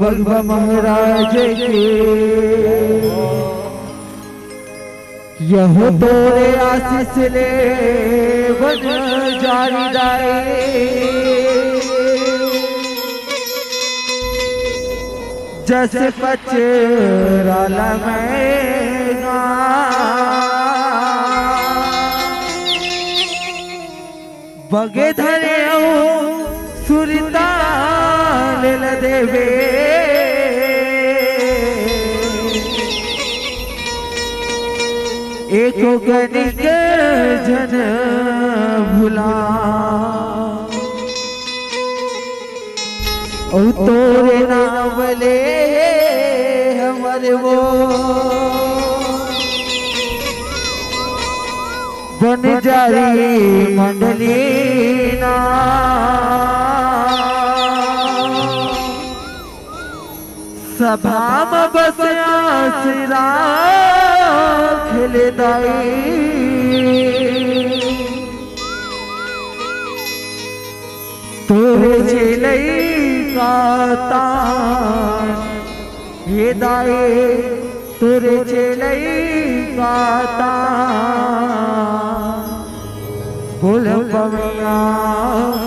भगवा महाराज के यहो तोरे आशीष ले बन जारी दाए जैसे पचराला मैगा बगे धरे सुरताल देवे एको गणिक जन भुला ओ तोरे नाम ले हमर वो बन जारी मंडली ना सभा में बस आसरा खेले दाई तोरे चेलै का हे दाए तोरे चेलै का बोल पवैया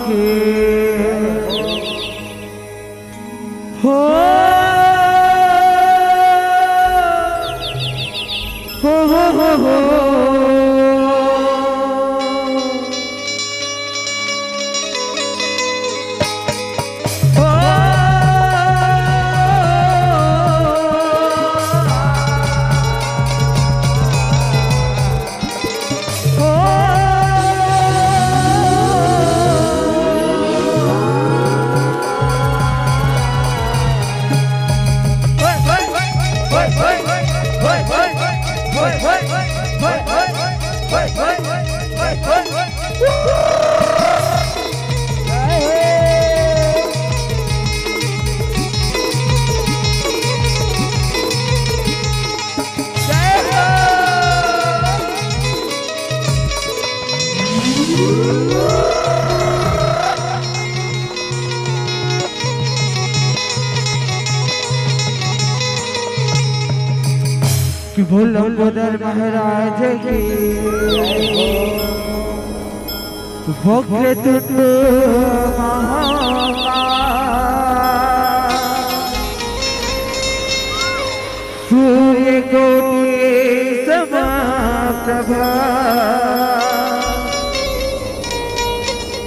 के हो भोलो बदर महाराज की भोगे तुट सूर्य कोटि समप्रभा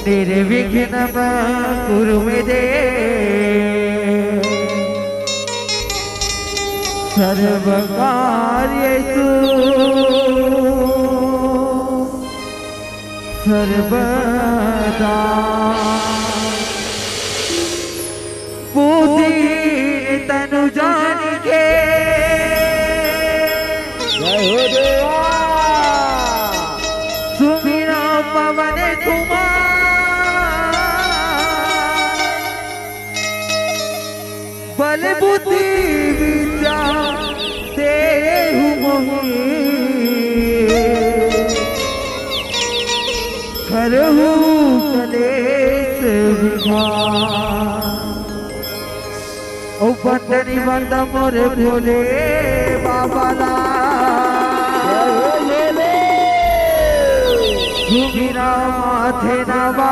निर्विघ्न कुरु मे देव सर्वकार्येषु सर्वदा बुद्धि तनु जान के जय हो देवा सुमिरा पवन कुमार बल बुद्धि विद्या करहु कलेश विघार ओ बंदनी बंद मोरे भोले बाबा ला सुमिरा माथे नवा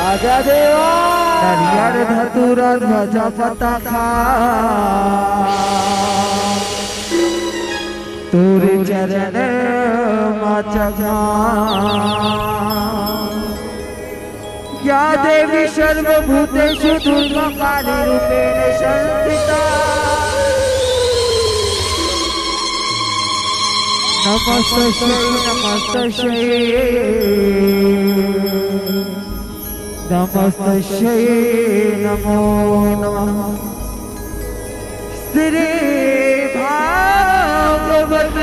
आजा देवा हरियर धतुरा ध्वजा पताका तोरे चरण माचगा या देवी सर्वभूतेषु दुर्गाकाली रूपेण संस्थिता नमस्तस्यै नमस्तस्यै नमो नमः श्री भागवत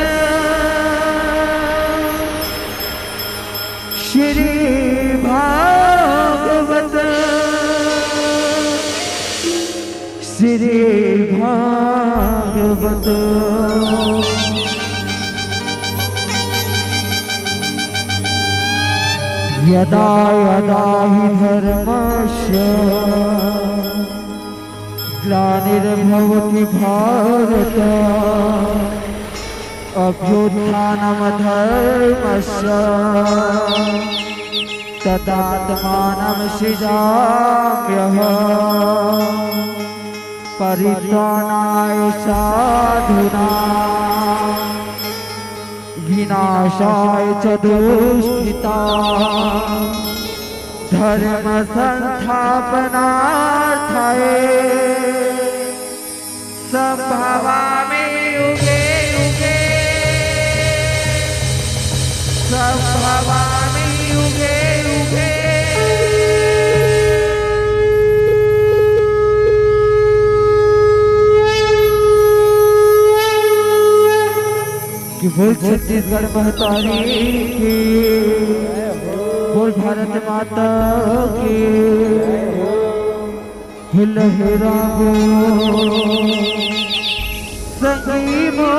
श्री भागवत श्री भागवत यदा यदा हि धर्मस्य ग्लानिर्भवति भारत अभ्युत्थानं धर्मस्य तदात्मानं सृजाम्यहम् परित्राणाय साधूनां विनाशाय च दुष्कृतां धर्म संस्थापनार्थाय संभवामि युगे युगे संभवामि युगे युगे। कि बोल छत्तीसगढ़ महतारी की, बोल भारत माता की, लहराओ संगीमो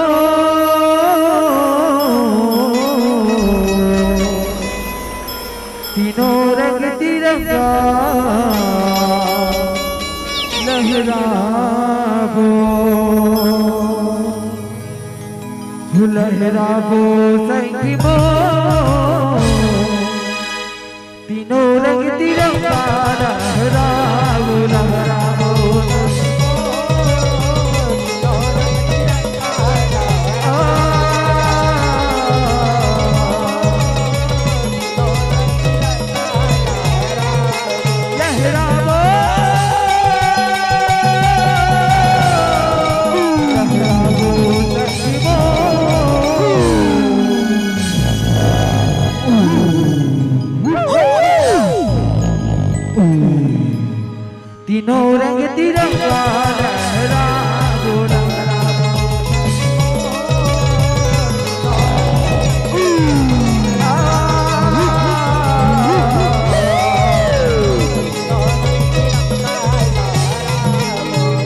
तीनों रंग तिरंगा लहराओ लहराओ संगीमो तीनों रंग तिरंगा लहराओ लहराओ तीनों रंग तिरंगा लहराओ लहराओ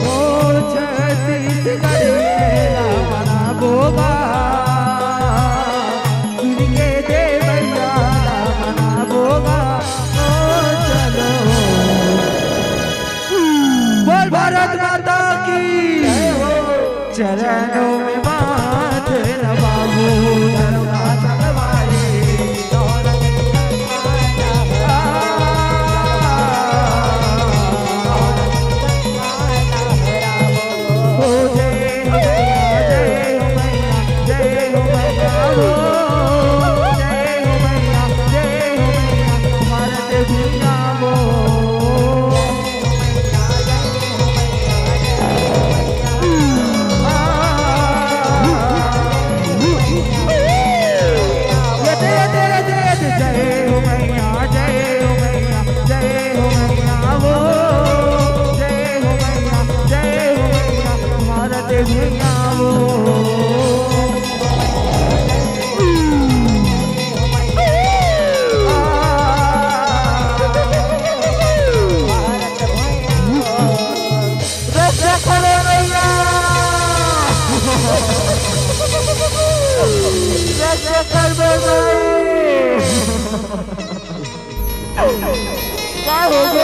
ओ छत्तीसगढ़ मेरा मनाबोगा गिर के देवैया मनाबोगा ओ चलो भारत माता की चरणों में माथ नवाओ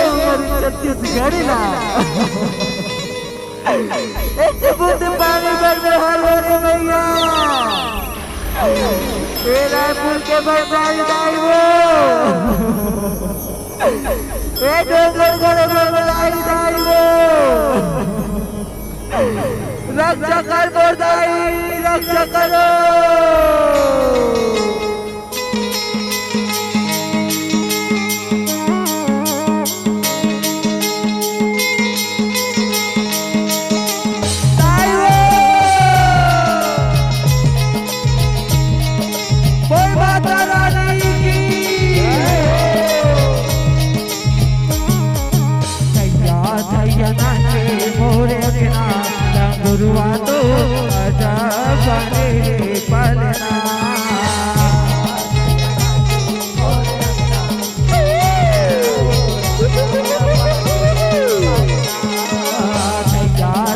छत्तीसगढ़ ना एक बूंद पानी पर बेहाल हो रे भैया ये रायपुर के बरसात दाई वो ये डोंगरगढ़ बरसात दाई वो रक्षा कर बोरदाई रक्षा करो गुरुआ तो बने पलना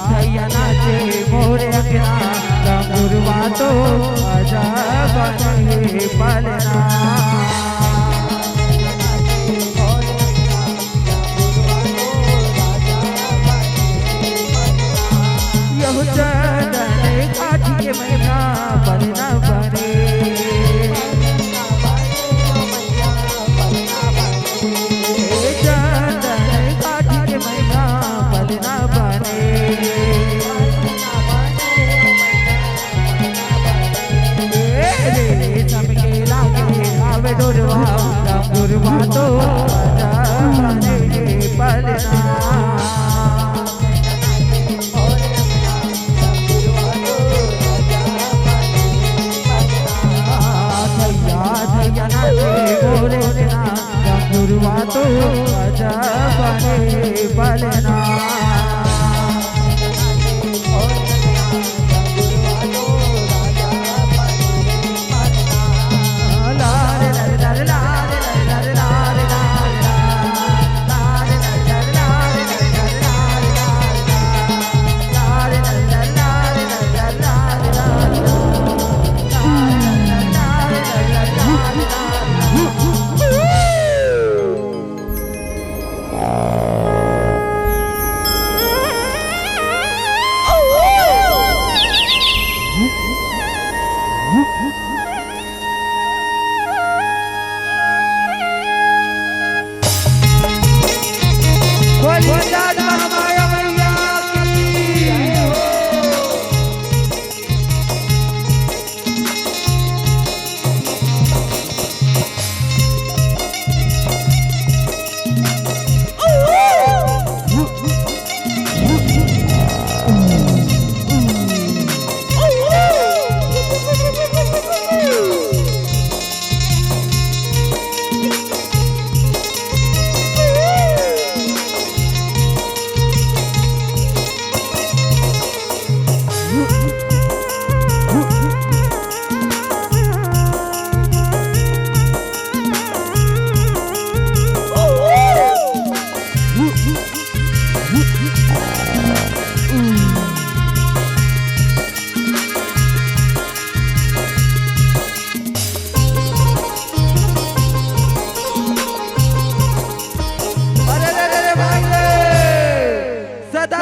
थैया नाचे मोरे अगना गुरुआ तो बने पलना चंदन काठी के मैया बलना बने चंदन काठी के मैया बलना बने सबके लागे आवे डोरवा गुरवा तो बलना गुरुआ तो राजा बने बलना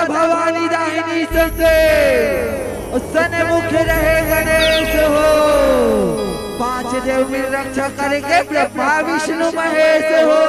भवानी दाहिनी से सन मुख रहे गणेश हो 5 देव में रक्षा करेंगे ब्रह्मा विष्णु महेश हो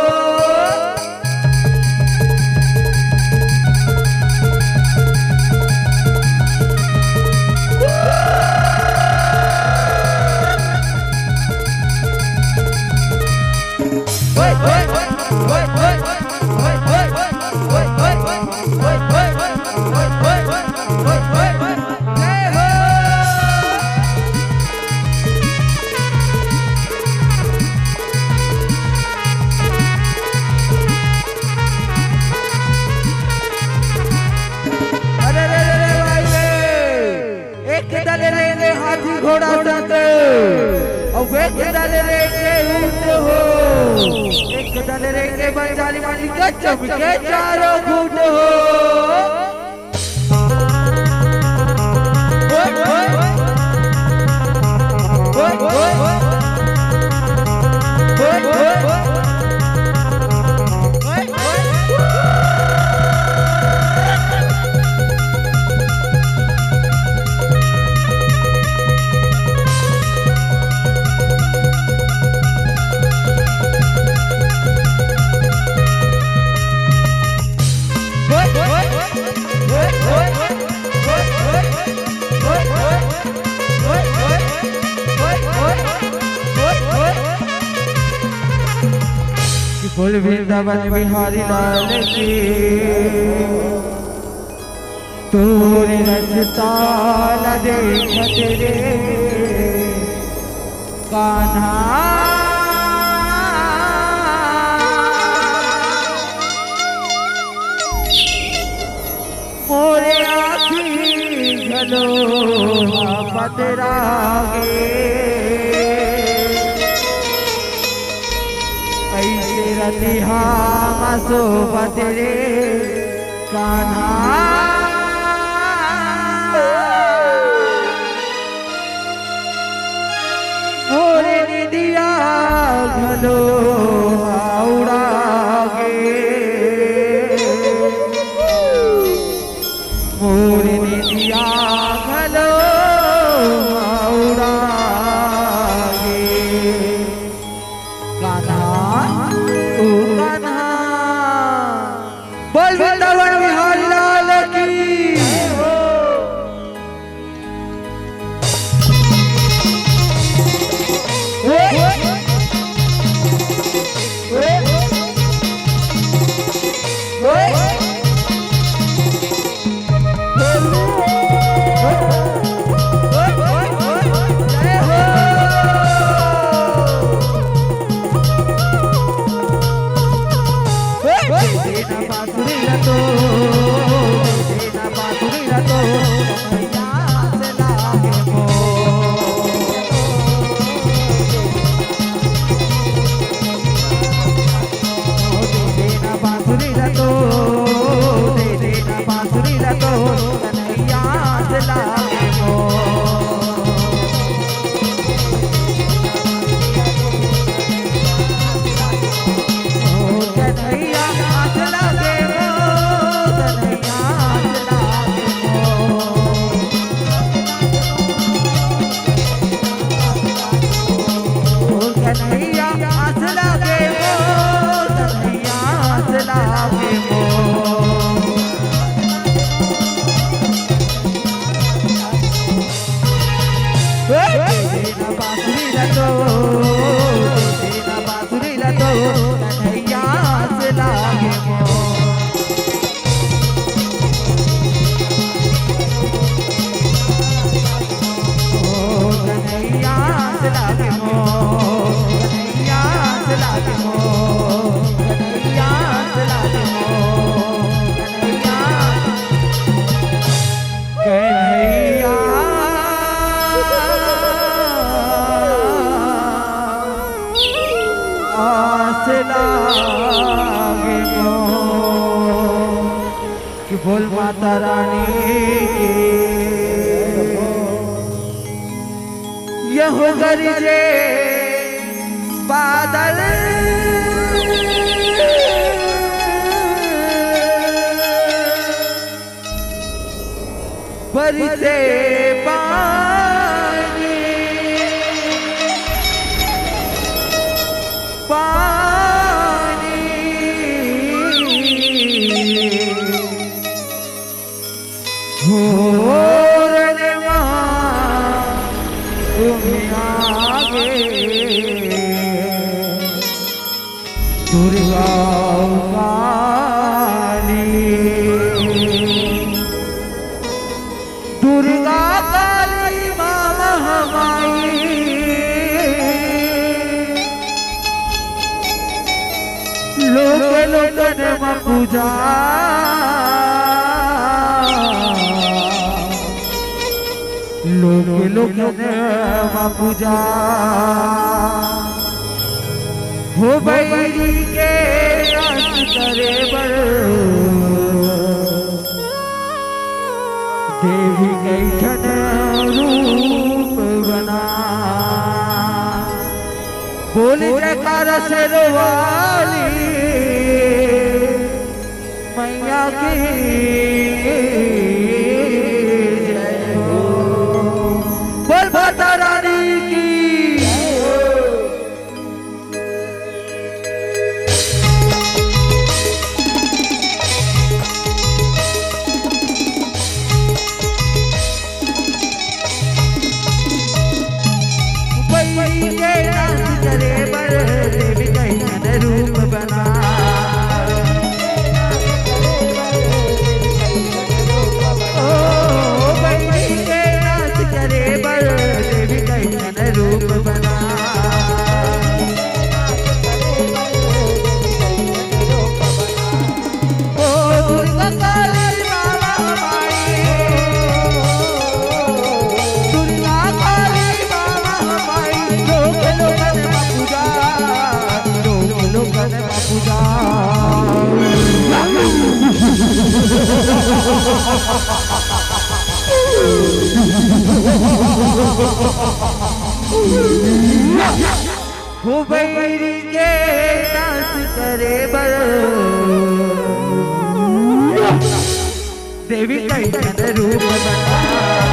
हाथी घोड़ा संत और एक दल रेंगे ऊंट हो एक दल रेंगे बंजारी वाली के चमके चारों घूट हो बोल वृंदावन बिहारी लाल की तोरे रचता न देखत रे कान्हा मोरे आखी घलो पतरागे रतिहा मसो बतरे कान्हा मोरे निदिया घलो उड़ागे मोरे निदिया घलो उड़ागे कान्हा ओ कान्हा बोल वृंदावन बिहारी लाल की बोल माता रानी यह गरजे बादल बरसे पानी दुर्गा काली दुर्गा काली मामा हमारी लोग लोगन में पूजा लोग लोगन में पूजा हो बैरी के नाच करे बर देवी कैठन रूप बना बोली जयकार से रोवाली मैया की जय हो बोल माता रानी की करे बर देवी कैठन रूप बना ओ बैठी के नाच करे बर देवी कैठन रूप बना ओ दुर्गा काली मामा हमारी दुर्गा काली मामा हमारी लोग लोगन में पूजा लोग लोगन में पूजा हो बैरी के नाच करे बर देवी कैठन रूप बना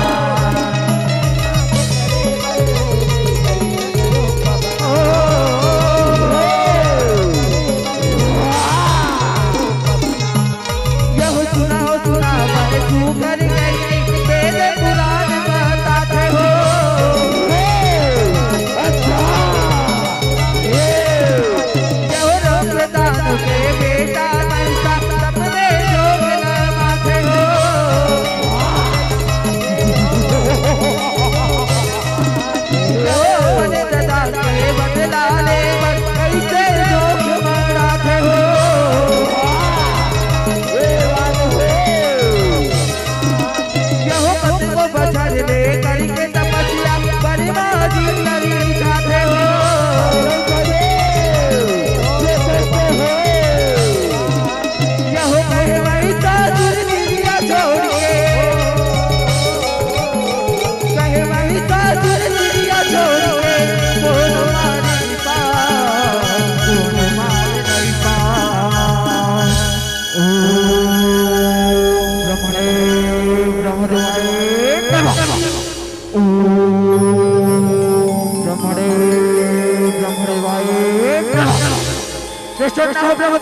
कैसे ना हो प्रभु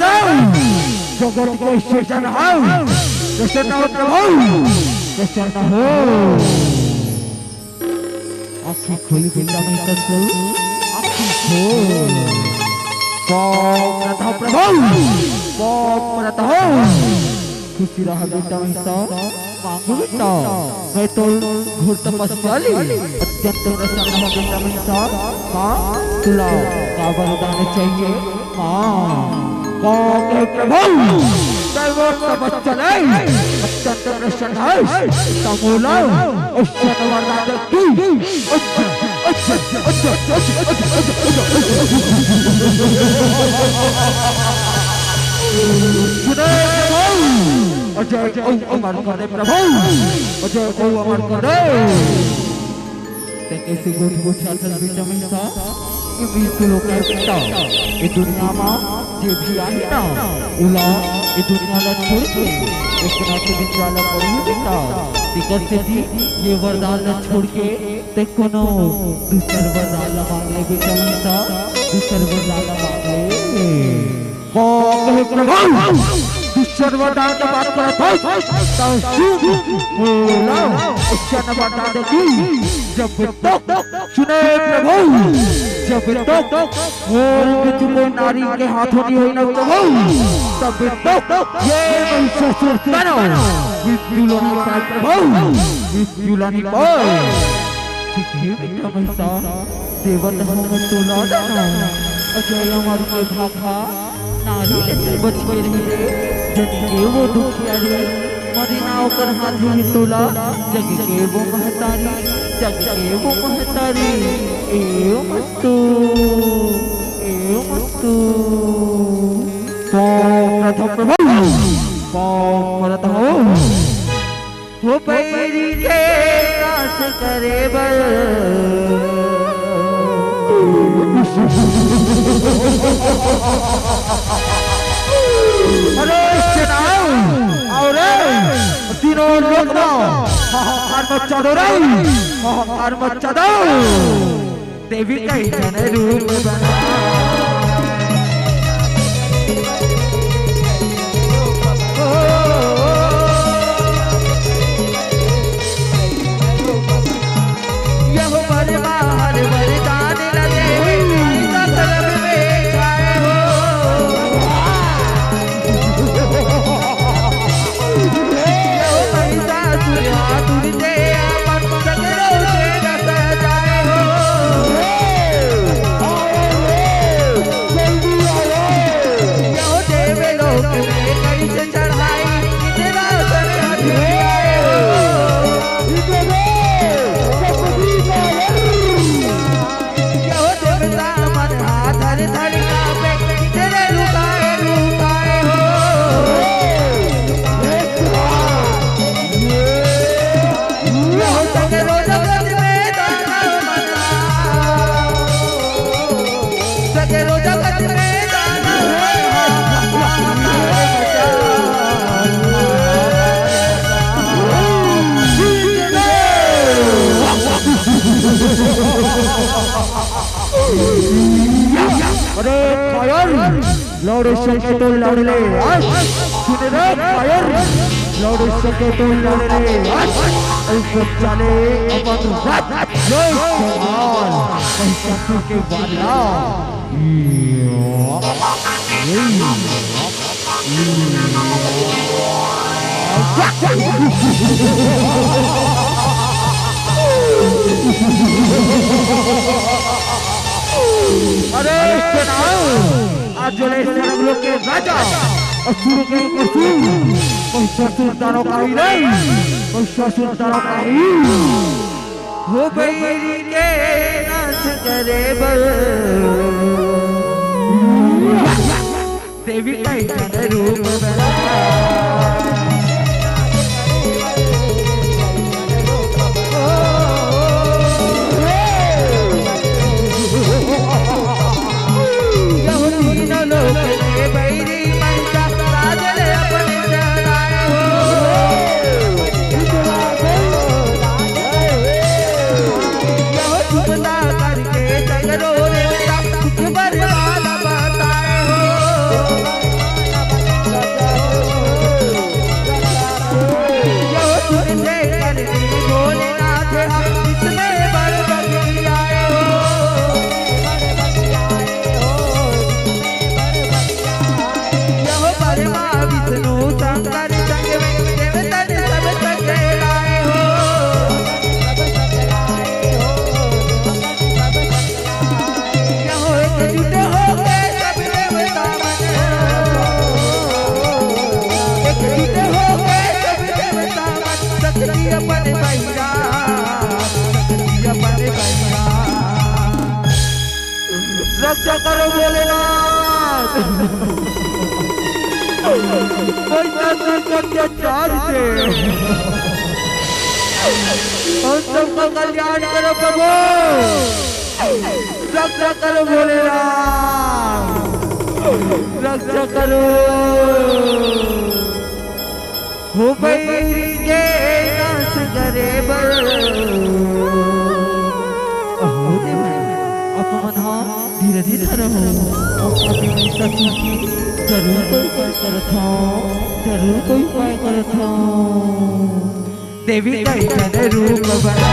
जगत को कैसे ना हो कैसे ना हो प्रभु कैसे ना हो आँखें खोली बेटा मैं सत्सु आँखें खोल पाप प्रभु पाप खुशी रहा बेटा मैं मांगो बेटा मैं तो घोर तपस्याली अत्यंत प्रसन्न हो बेटा मैं हाँ तुला का वरदान चाहिए हाँ प्रभु तपस्याली अत्यंत प्रसन्न है तमोला अत्यंत वरदान अजय अमर करे प्रभु अजय अमर करे कैसे गोट गोट चल बेटा मैं सा ये बीस लोग है बेटा ये दुनिया में जे भी आए ना उला ये दुनिया ला छोड़ के एक ना के दिन वाला पड़ी बेटा टिकट से जी ये वरदान ला छोड़ के ते कोनो दूसरा वरदान ला मांग ले बेटा मैं सा दूसरा वरदान ला मांग ले कहे प्रभु दूसरा वरदान की बात करता है जब तक सुने प्रभु जब तक मृत्यु को नारी के हाथों नहीं हुई ना प्रभु तब तक ये महिषासुर मृत्यु लानी पाए प्रभु मृत्यु लानी पाए ठीक है बेटा महिषा देवत हम तो ला जाना अजय हमारे के भागा नारी लेते बच के रहे जग के वो दुखियारी मरी नाव कर हाथी ही तोला जग के वो महतारी जग के वो महतारी ए मस्तु प्रथम प्रभु हो पैरी के कास करे बल अरे चनाओ और तीनों लोग ना हाहाकार मचा दो रे हाहाकार मचा दो देवी का ही जन रूप बना यह बरबार वरदान लगे सकल में छाए हो यह महिषासुर हाथुर से अपन सगरों से न सजाए हो यह देवलोक में कैसे चढ़ाई तेरा सर हथियाए हो धर धर कांपे तेरे रुकाए रुकाए हो यह सगरों जगत में दानव मचा सगरों जगत में दानव अरे फायर लौड़े सके तो लड़ ले सुन रे फायर लौड़े सके तो लड़ ले ऐसे चले अपन रात जय जवान महिषासुर के वाला अरे आज जोड़े सर्व लोग के राजा असुर के असुर महिषासुर दानव का ही नहीं महिषासुर दानव का ही हो बैरी के नाथ करे बल देवी का ही जन रूप बना करके करो भोलेनाथ। महिषासुर के अत्याचार से हम सबका कल्याण करो प्रभु, रक्षा करो भोलेनाथ, रक्षा करो। हो बैरी के नाश करे बर अपमान धीरे धीरे रहो। अभी महिषासुर की जरूर कोई उपाय करत हूँ, जरूर कोई उपाय करत हूँ। देवी का इतना रूप बना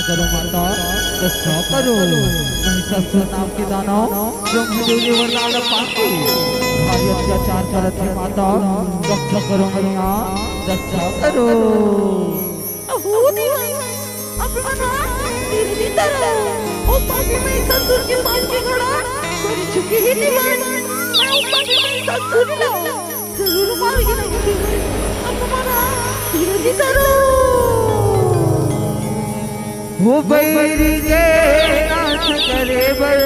करो माता, रक्षा करो। महिषासुर नाम के दानव ब्रह्मदेव वरदान पाके भारी अत्याचार करत है माता, रक्षा करो मैया, रक्षा करो। ओ पापी महिषासुर के पास के खड़ा कोई चुकी ही नहीं मान। मैं पापी महिषासुर ला जरूर मारेगी ना मुझे। अपमाना धीरे करो। हो बैरी के नाश करे बर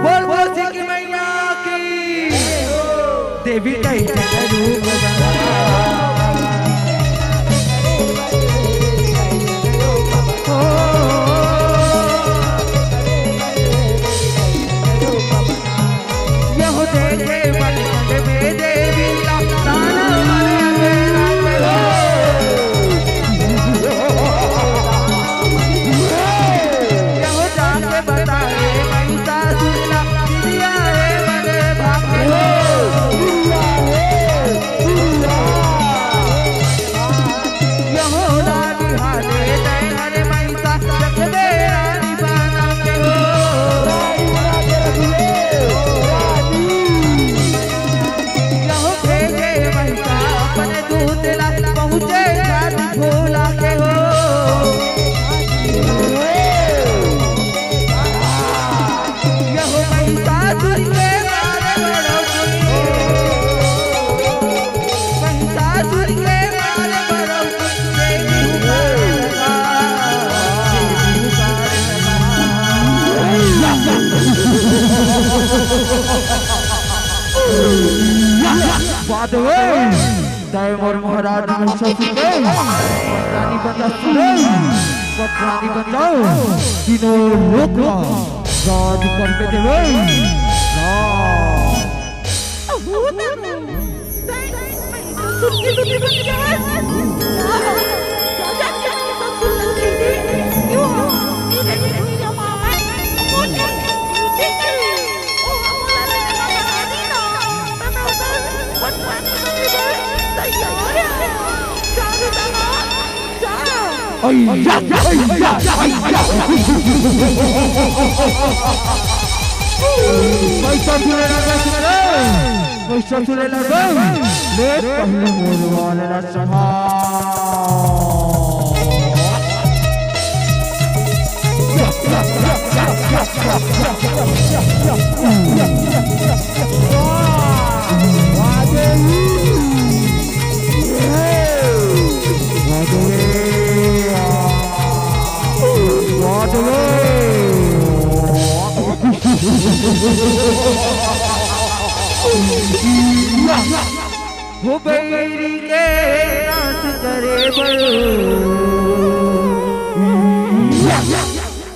बोल बोल सिख मैया की देवी का इतना रूप बना। यह देखे मन में देवी का ताना मारे और महाराज रानी बचाओ तीनों लोग राज करके देवे। हो बैरी के नाच करे बल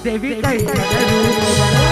देवी का रूप बना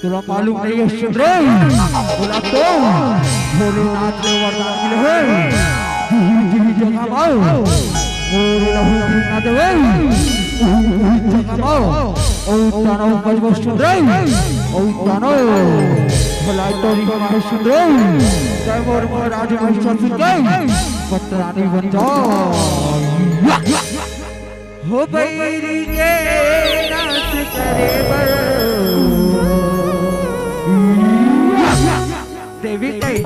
तुला मालूम नहीं है चंद्र बोला तो भोलेनाथ ने वरदान मिले हैं जीवी जगह माओ मोरे लहू ना देवे जगह माओ ओ तानो बजबो चंद्र ओ तानो भलाई तोरी का चंद्र जय मोर मोर राज महिषासुर के पत्रानी बन जाओ हो बैरी के नाच करे बल देवी कई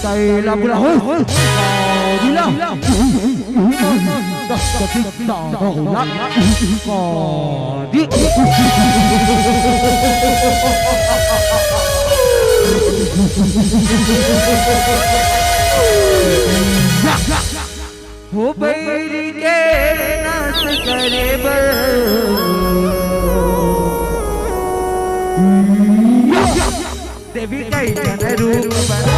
Tay làm là hôi đi nào tất cả tất cả hổ lắm đi हो बैरी के नाच करे बल देवी कई जन रूप बना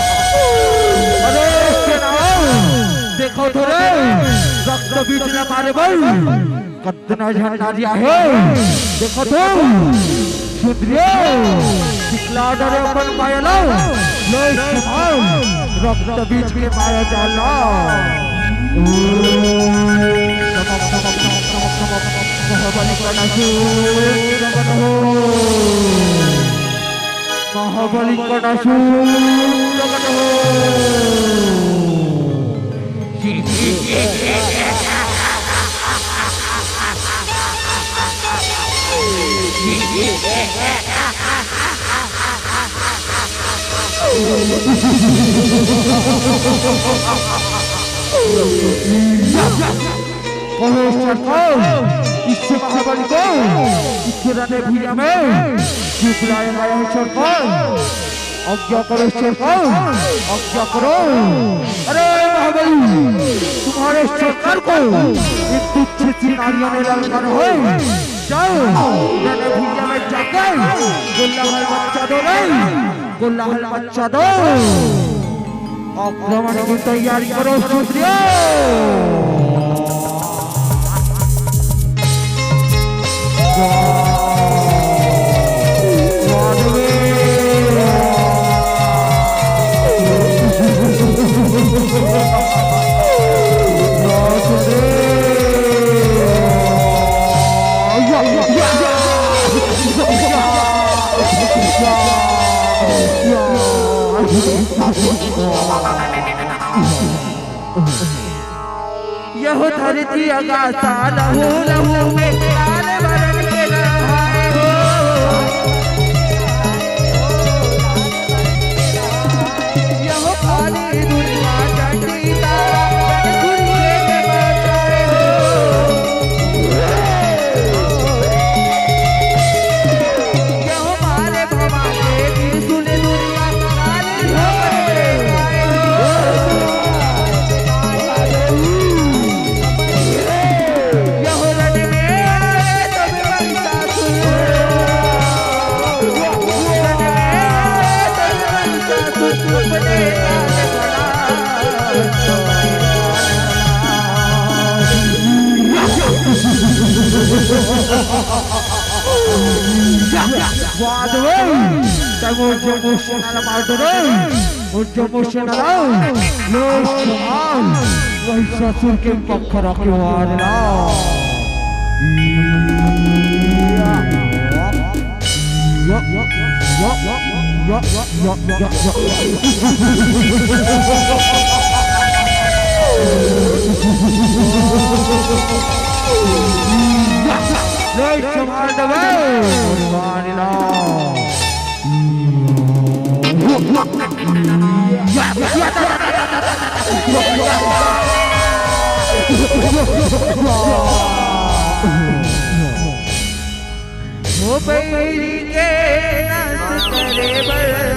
अरे देखो तो रे रक्त बीच न मारे भाई कतना झंडा दिया है देखो तो सुंदरियो दिखला डरे अपन माया लो लो रक्त बीच के माया जाला महाबली का इससे महाबली को इसके राने भूया में चुपलाए आया है सरकार आज्ञा करो सरकार आज्ञा करो अरे महाबली तुम्हारे सरकार को एक तुच्छ सी नारियों ने ललकार हो जाओ राने भूया में जाकर गुल्लाहल बच्चा दो नहीं गुल्लाहल बच्चा दो आक्रमण की तैयारी करो सुंदरियो यह धरती अगासा लहू लहू में लाल बरन के नहाए हो यह काली दुनिया चंडी तारा दुनिया में बचाए हो यह मारे भवा के त्रिशूल दुनिया काली भवन में आए हो ससुर के पक्ष रखे वो बैरी के नस करे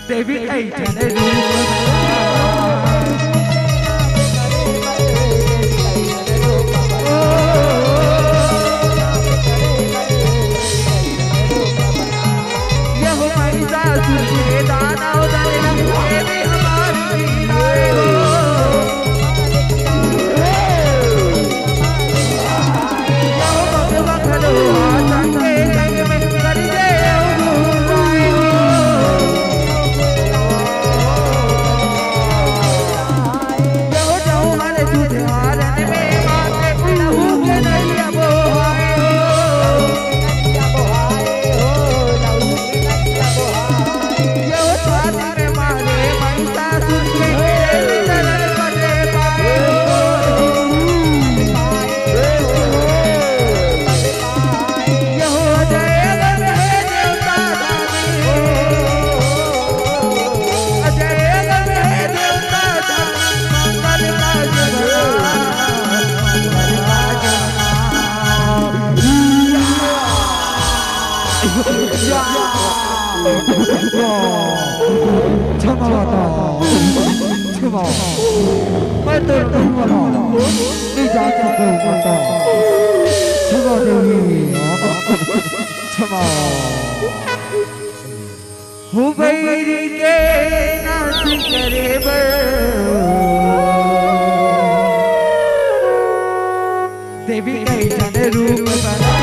देवी क्षमा माता, क्षमा, मैं तो नहीं वाला, नहीं जा सकता माता, क्षमा देवी, क्षमा। हो बैरी के नाच करे देवी कैसन रूप बना